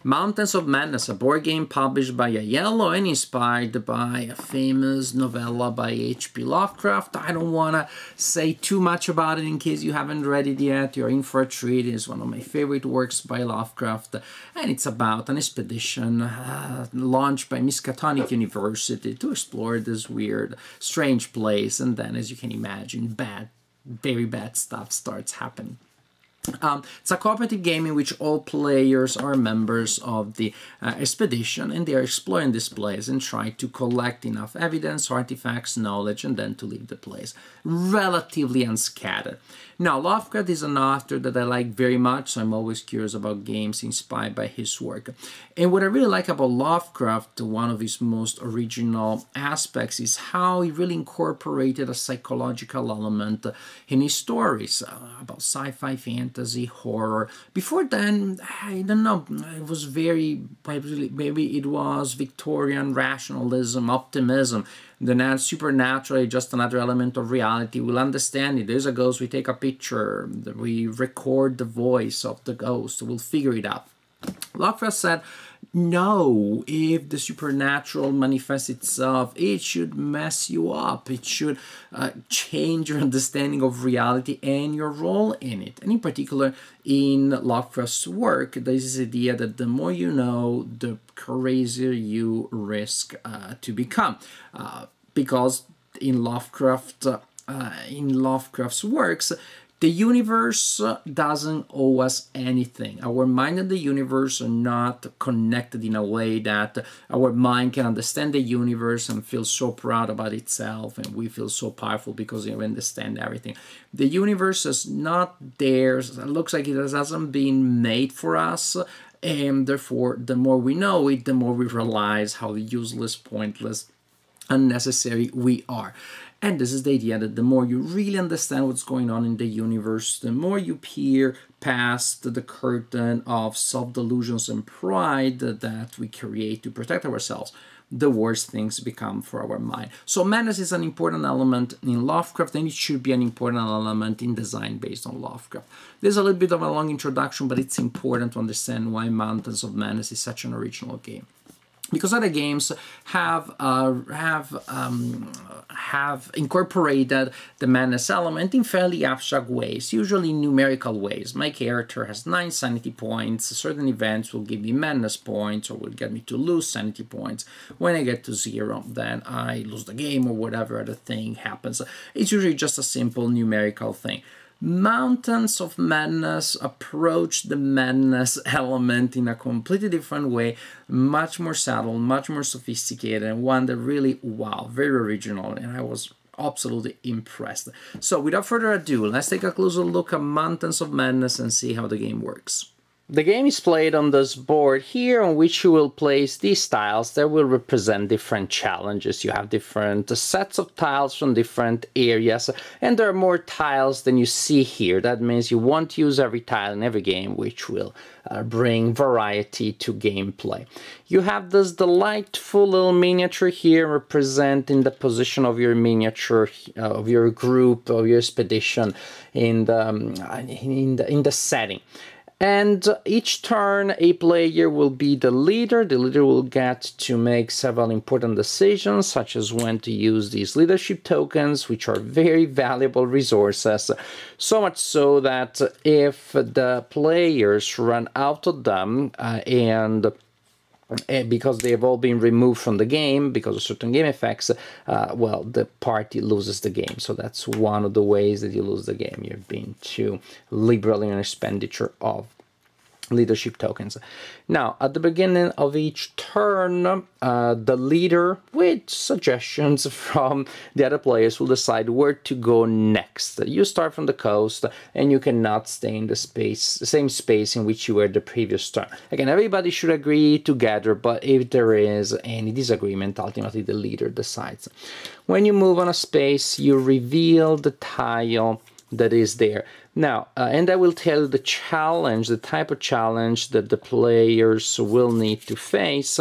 Mountains of Madness, a board game published by Iello and inspired by a famous novella by H.P. Lovecraft. I don't want to say too much about it in case you haven't read it yet. You're in for a treat. It's one of my favorite works by Lovecraft, and it's about an expedition launched by Miskatonic University to explore this weird, strange place, and then, as you can imagine, very bad stuff starts happening. It's a cooperative game in which all players are members of the expedition, and they are exploring this place and try to collect enough evidence, artifacts, knowledge, and then to leave the place relatively unscattered. Now, Lovecraft is an author that I like very much, so I'm always curious about games inspired by his work. And what I really like about Lovecraft, one of his most original aspects, is how he really incorporated a psychological element in his stories about sci-fi, fantasy, horror. Before then, I don't know, it was maybe it was Victorian rationalism, optimism. The supernatural is just another element of reality. We'll understand it. There's a ghost, we take a picture, we record the voice of the ghost, we'll figure it out. Lovecraft said, no, if the supernatural manifests itself, it should mess you up. It should change your understanding of reality and your role in it. And in particular, in Lovecraft's work, there's this idea that the more you know, the crazier you risk to become. Because in Lovecraft's works, the universe doesn't owe us anything. Our mind and the universe are not connected in a way that our mind can understand the universe and feel so proud about itself, and we feel so powerful because we understand everything. The universe is not theirs. It looks like it hasn't been made for us, and therefore, the more we know it, the more we realize how useless, pointless, unnecessary we are. And this is the idea that the more you really understand what's going on in the universe, the more you peer past the curtain of self-delusions and pride that we create to protect ourselves, the worse things become for our mind. So madness is an important element in Lovecraft, and it should be an important element in design based on Lovecraft. There's a little bit of a long introduction, but it's important to understand why Mountains of Madness is such an original game. Because other games have incorporated the madness element in fairly abstract ways, usually numerical ways. My character has 9 sanity points. Certain events will give me madness points or will get me to lose sanity points. When I get to 0, then I lose the game or whatever other thing happens. It's usually just a simple numerical thing. Mountains of Madness approach the madness element in a completely different way, much more subtle, much more sophisticated, and one that really, wow, very original, and I was absolutely impressed. So without further ado, let's take a closer look at Mountains of Madness and see how the game works. The game is played on this board here, on which you will place these tiles that will represent different challenges. You have different sets of tiles from different areas, and there are more tiles than you see here. That means you won't use every tile in every game, which will bring variety to gameplay. You have this delightful little miniature here representing the position of your miniature, of your group, of your expedition in the setting. And each turn, a player will be the leader. The leader will get to make several important decisions, such as when to use these leadership tokens, which are very valuable resources. So much so that if the players run out of them and because they have all been removed from the game because of certain game effects, well, the party loses the game. So that's one of the ways that you lose the game. You're being too liberal in your expenditure of leadership tokens. Now, at the beginning of each turn, the leader, with suggestions from the other players, will decide where to go next. You start from the coast, and you cannot stay in the same space in which you were the previous turn. Again, everybody should agree together, but if there is any disagreement, ultimately the leader decides. When you move on a space, you reveal the tile that is there. Now, and I will tell you the challenge, the type of challenge that the players will need to face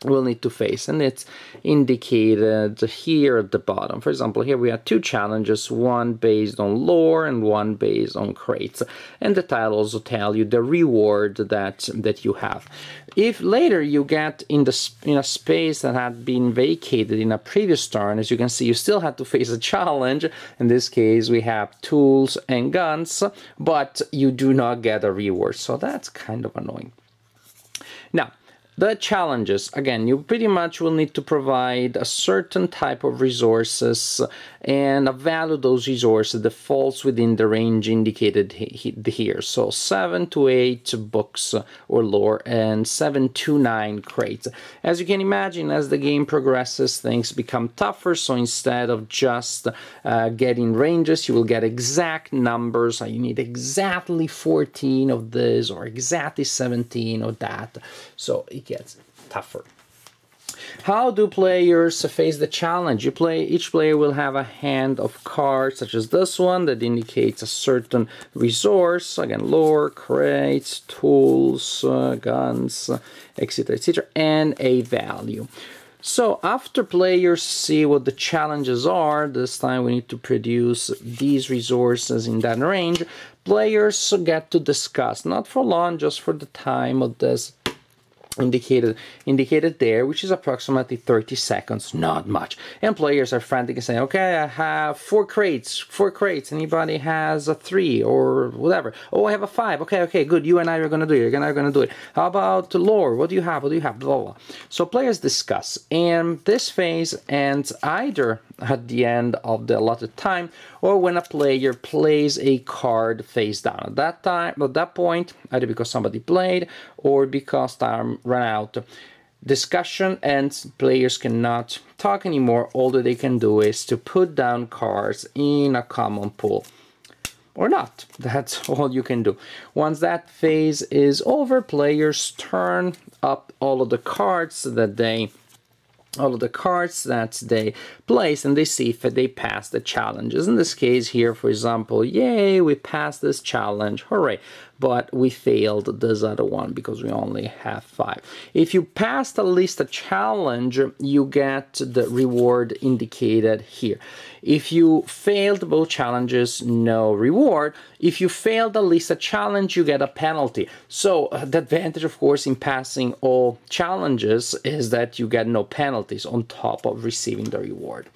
will need to face, and it's indicated here at the bottom. For example, here we have two challenges, one based on lore and one based on crates, and the title also tell you the reward that you have. If later you get in a space that had been vacated in a previous turn, as you can see, you still had to face a challenge. In this case, we have tools and guns, but you do not get a reward, so that's kind of annoying. Now, the challenges, again, you pretty much will need to provide a certain type of resources and a value of those resources that falls within the range indicated here. So 7 to 8 books or lore and 7 to 9 crates. As you can imagine, as the game progresses, things become tougher. So instead of just getting ranges, you will get exact numbers. You need exactly 14 of this or exactly 17 of that. So it gets tougher. How do players face the challenge? Each player will have a hand of cards such as this one that indicates a certain resource. Again, lore, crates, tools, guns, etc., etc., and a value. So after players see what the challenges are, this time we need to produce these resources in that range, players get to discuss, not for long, just for the time of this indicated there, which is approximately 30 seconds, not much. And players are frantic and saying, okay, I have 4 crates, anybody has a 3 or whatever. Oh, I have a 5, okay, good, you and I are gonna do it, How about lore, what do you have, blah, blah. So players discuss, and this phase ends either at the end of the allotted time or when a player plays a card face down. At that point, either because somebody played or because time ran out, discussion ends, players cannot talk anymore. All that they can do is to put down cards in a common pool. Or not. That's all you can do. Once that phase is over, players turn up all of the cards that they place, and they see if they pass the challenges. In this case here, for example, yay, we passed this challenge, hooray, but we failed this other one because we only have 5. If you passed at least a challenge, you get the reward indicated here. If you failed both challenges, no reward. If you failed at least a challenge, you get a penalty. So the advantage, of course, in passing all challenges is that you get no penalties on top of receiving the reward.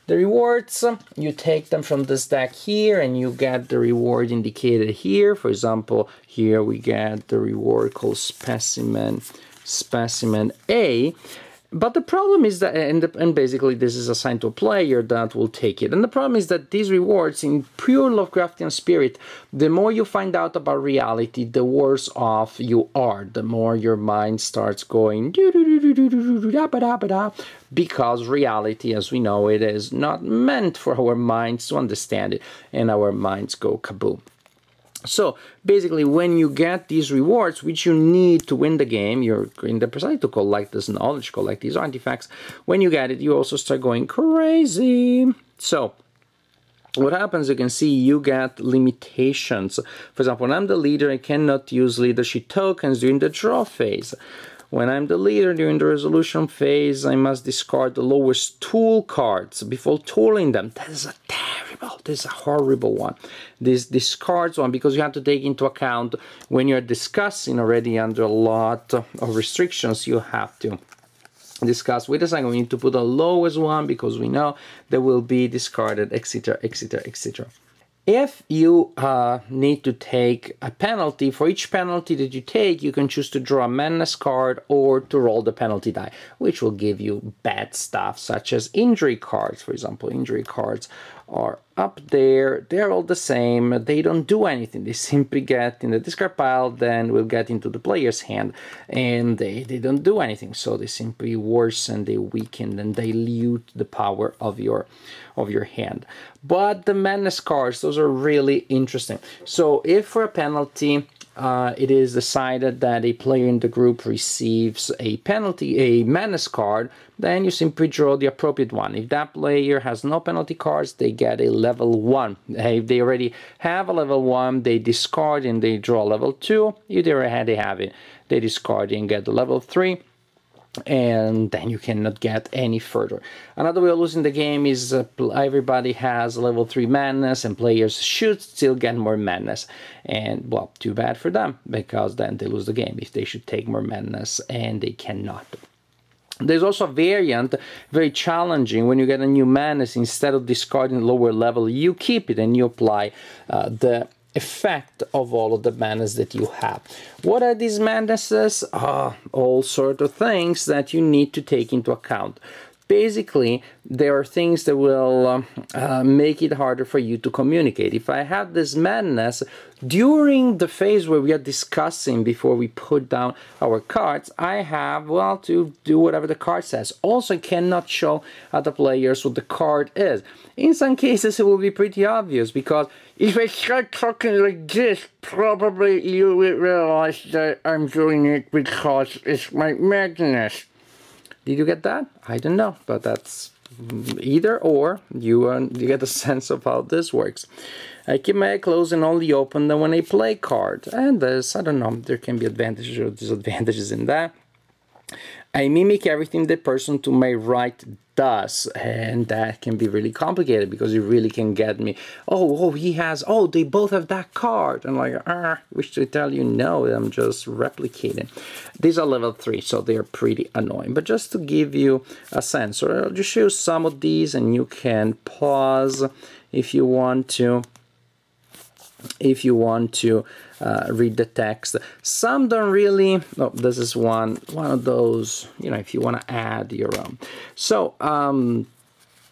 The rewards, you take them from this deck here and you get the reward indicated here. For example, here we get the reward called Specimen A. But the problem is that, and basically this is assigned to a player that will take it. And the problem is that these rewards, in pure Lovecraftian spirit, the more you find out about reality, the worse off you are. The more your mind starts going because reality, as we know it, is not meant for our minds to understand it, and our minds go kaboom. So basically, when you get these rewards, which you need to win the game, you're in the process to collect this knowledge, collect these artifacts. When you get it, you also start going crazy. So what happens, you can see you get limitations. For example, when I'm the leader, I cannot use leadership tokens during the draw phase. When I'm the leader during the resolution phase, I must discard the lowest tool cards before tooling them. That is a horrible one. This discards one, because you have to take into account when you're discussing already under a lot of restrictions, you have to discuss, wait a second, we need to put the lowest one because we know they will be discarded, etc., etc., etc. If you need to take a penalty, for each penalty that you take, you can choose to draw a menace card or to roll the penalty die, which will give you bad stuff, such as injury cards. For example, injury cards are up there. They're all the same. They don't do anything. They simply get in the discard pile, then will get into the player's hand, and they don't do anything. So they simply worsen, they weaken, and dilute the power of your hand. But the menace cards, those are really interesting. So if for a penalty it is decided that a player in the group receives a menace card, then you simply draw the appropriate one. If that player has no penalty cards, they get a level 1. If they already have a level 1, they discard and they draw level 2. If they already have it, they discard and get the level 3. and then you cannot get any further. Another way of losing the game is everybody has level 3 madness, and players should still get more madness. And, well, too bad for them, because then they lose the game if they should take more madness, and they cannot. There's also a variant, very challenging. When you get a new madness, instead of discarding lower level, you keep it and you apply the effect of all of the madness that you have. What are these madnesses? All sort of things that you need to take into account. Basically, there are things that will make it harder for you to communicate. If I have this madness during the phase where we are discussing before we put down our cards, I have, well, to do whatever the card says. Also, I cannot show other players what the card is. In some cases, it will be pretty obvious, because if I start talking like this, probably you will realize that I'm doing it because it's my madness. Did you get that? I don't know, but that's either or. You get a sense of how this works. I keep my eye closed and only open them when I play card. And there's, I don't know, there can be advantages or disadvantages in that. I mimic everything the person to my right does, and that can be really complicated, because you really can get me, they both have that card, and like, wish to tell you, no, I'm just replicating. These are level 3, so they're pretty annoying, but just to give you a sense, or I'll just show you some of these, and you can pause if you want to. Read the text. Some don't really. Oh, this is one of those, if you want to add your own. So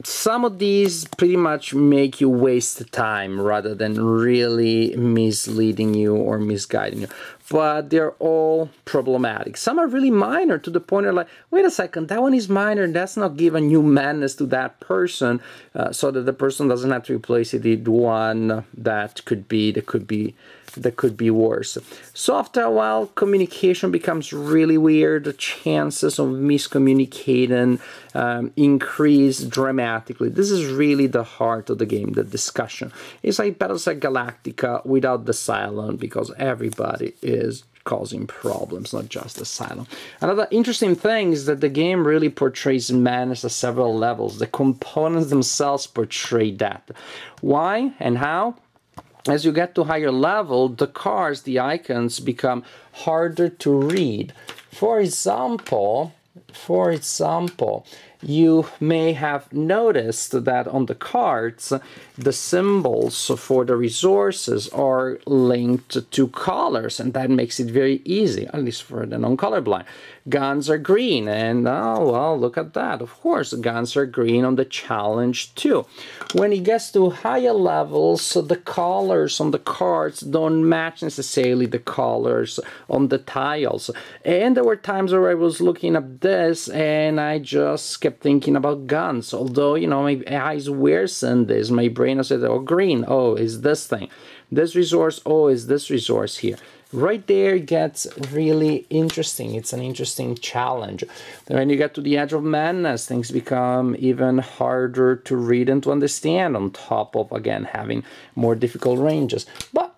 some of these pretty much make you waste time rather than really misleading you or misguiding you. But they're all problematic. Some are really minor, to the point of like, wait a second, that one is minor, that's not giving new madness to that person, so that the person doesn't have to replace it with one that could be worse. So after a while, communication becomes really weird. The chances of miscommunicating increase dramatically. This is really the heart of the game, the discussion. It's like Battlestar Galactica without the Cylon, because everybody is causing problems, not just the Cylon. Another interesting thing is that the game really portrays madness at several levels. The components themselves portray that. Why and how? As you get to higher level, the cards, the icons, become harder to read. For example, you may have noticed that on the cards, the symbols for the resources are linked to colors, and that makes it very easy, at least for the non-colorblind. Guns are green, and oh, well, look at that. Of course, guns are green on the challenge too. When it gets to higher levels, the colors on the cards don't match necessarily the colors on the tiles. And there were times where I was looking at this and I just kept thinking about guns. Although, my eyes were seeing this, my brain said, oh, green, oh, is this thing. This resource, oh, is this resource here. Right there gets really interesting. It's an interesting challenge. When you get to the edge of madness, things become even harder to read and to understand, on top of, again, having more difficult ranges. But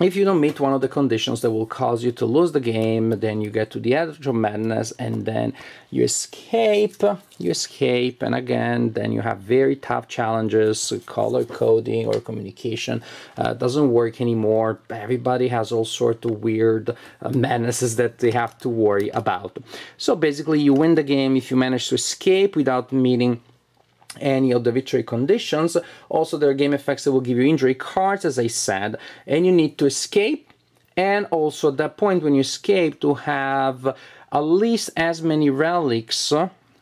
if you don't meet one of the conditions that will cause you to lose the game, then you get to the edge of madness, and then you escape, and again, then you have very tough challenges. Color coding or communication doesn't work anymore. Everybody has all sorts of weird madnesses that they have to worry about. So basically, you win the game if you manage to escape without meeting any of the victory conditions. Also, there are game effects that will give you injury cards, as I said, and you need to escape, and also at that point when you escape, to have at least as many relics,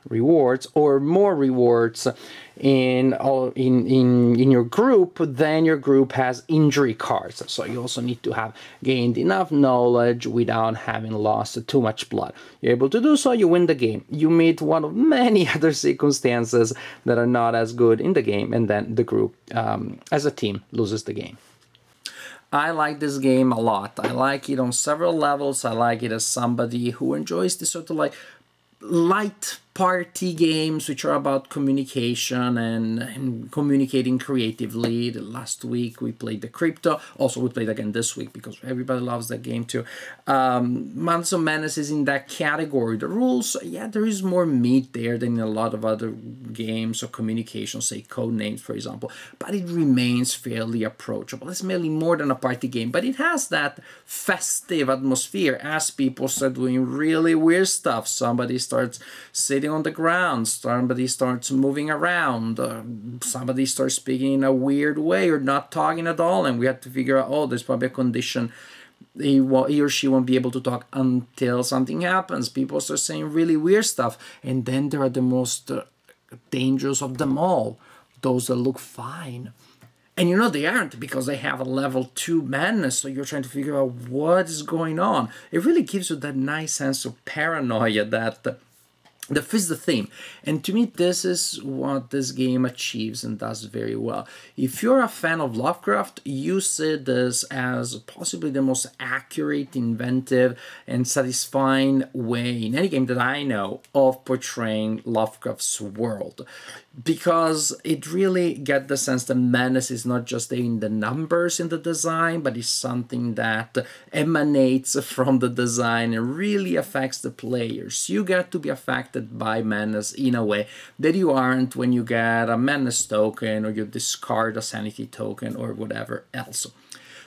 rewards, or more rewards in your group than your group has injury cards. So you also need to have gained enough knowledge without having lost too much blood. You're able to do so, you win the game. You meet one of many other circumstances that are not as good in the game, and then the group as a team loses the game. I like this game a lot. I like it on several levels. I like it as somebody who enjoys this sort of like light party games, which are about communication and communicating creatively. Last week we played the Crypto. Also, we played again this week because everybody loves that game too. Months of Madness is in that category. The rules, yeah, there is more meat there than in a lot of other games or communication, say Codenames, for example, but it remains fairly approachable. It's merely more than a party game, but it has that festive atmosphere as people start doing really weird stuff. Somebody starts sitting on the ground, somebody starts moving around, somebody starts speaking in a weird way or not talking at all, and we have to figure out, oh, there's probably a condition he or she won't be able to talk until something happens. People start saying really weird stuff, and then there are the most dangerous of them all, those that look fine. And you know they aren't, because they have a level 2 madness, so you're trying to figure out what is going on. It really gives you that nice sense of paranoia that fits the theme. And to me, this is what this game achieves and does very well. If you're a fan of Lovecraft, you see this as possibly the most accurate, inventive, and satisfying way in any game that I know of portraying Lovecraft's world. Because it really gets the sense that madness is not just in the numbers in the design, but is something that emanates from the design and really affects the players. You get to be affected by madness in a way that you aren't when you get a madness token or you discard a sanity token or whatever else.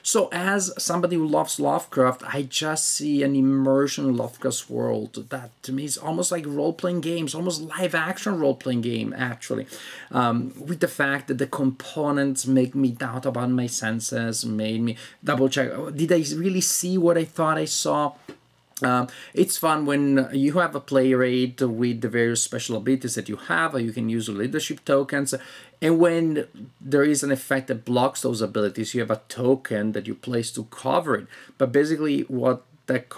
So as somebody who loves Lovecraft, I just see an immersion in Lovecraft's world that to me is almost like role-playing games, almost live-action role-playing game, actually. With the fact that the components make me doubt about my senses, made me double-check, did I really see what I thought I saw? It's fun when you have a player aid with the various special abilities that you have, or you can use leadership tokens, and when there is an effect that blocks those abilities, you have a token that you place to cover it. But basically what that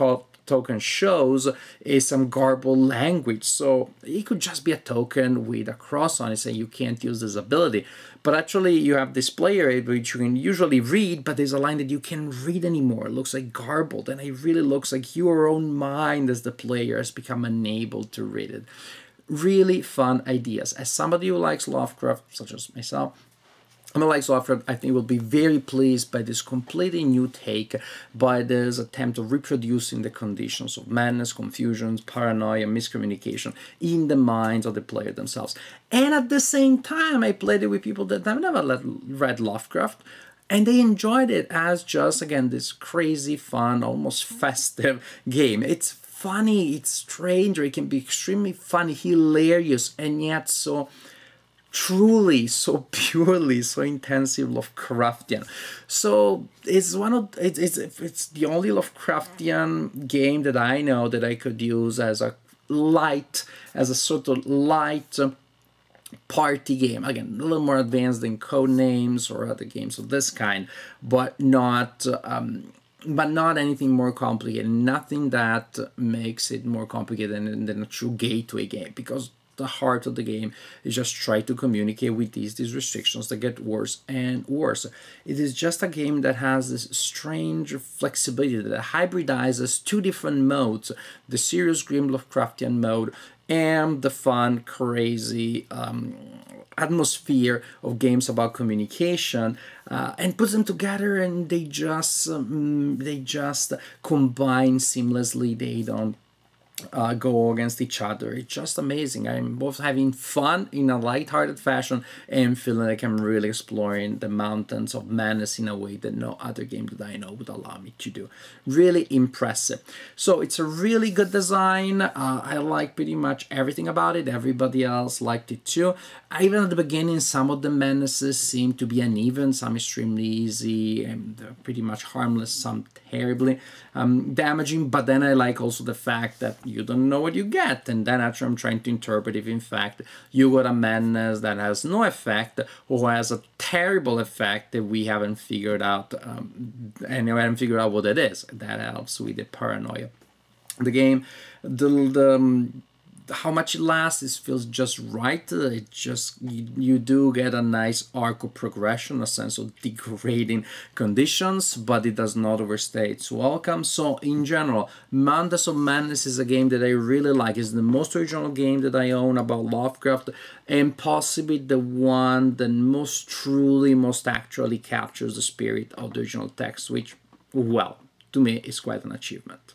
token shows is some garbled language. So it could just be a token with a cross on it saying you can't use this ability. But actually you have this player aid which you can usually read, but there's a line that you can't read anymore. It looks like garbled, and it really looks like your own mind as the player has become unable to read it. Really fun ideas. As somebody who likes Lovecraft, such as myself, Lovecraft, I think will be very pleased by this completely new take, by this attempt of reproducing the conditions of madness, confusion, paranoia, miscommunication in the minds of the player themselves. And at the same time, I played it with people that have never read Lovecraft, and they enjoyed it as just, again, this crazy, fun, almost festive game. It's funny, it's strange, or it can be extremely funny, hilarious, and yet so truly, so purely, so intensive Lovecraftian. So it's it's the only Lovecraftian game that I know that I could use as a sort of light party game. Again, a little more advanced than Codenames or other games of this kind, but not anything more complicated. Nothing that makes it more complicated than a true gateway game, because the heart of the game is just try to communicate with these restrictions that get worse and worse. It is just a game that has this strange flexibility that hybridizes two different modes: the serious, grim Lovecraftian mode and the fun, crazy atmosphere of games about communication, and puts them together, and they just combine seamlessly. They don't go against each other. It's just amazing. I'm both having fun in a light-hearted fashion and feeling like I'm really exploring the mountains of madness in a way that no other game that I know would allow me to do. Really impressive. So it's a really good design. I like pretty much everything about it. Everybody else liked it too. Even at the beginning, some of the menaces seem to be uneven. Some extremely easy and pretty much harmless, some terribly damaging. But then I like also the fact that you don't know what you get, and then actually I'm trying to interpret if in fact you got a madness that has no effect or has a terrible effect that we haven't figured out, and we haven't figured out what it is. That helps with the paranoia. The game, how much it lasts, it feels just right. It just, you do get a nice arc of progression, a sense of degrading conditions, but it does not overstay its welcome. So in general, Mountains of Madness is a game that I really like. It's the most original game that I own about Lovecraft, and possibly the one that most truly, most actually captures the spirit of the original text, which, well, to me is quite an achievement.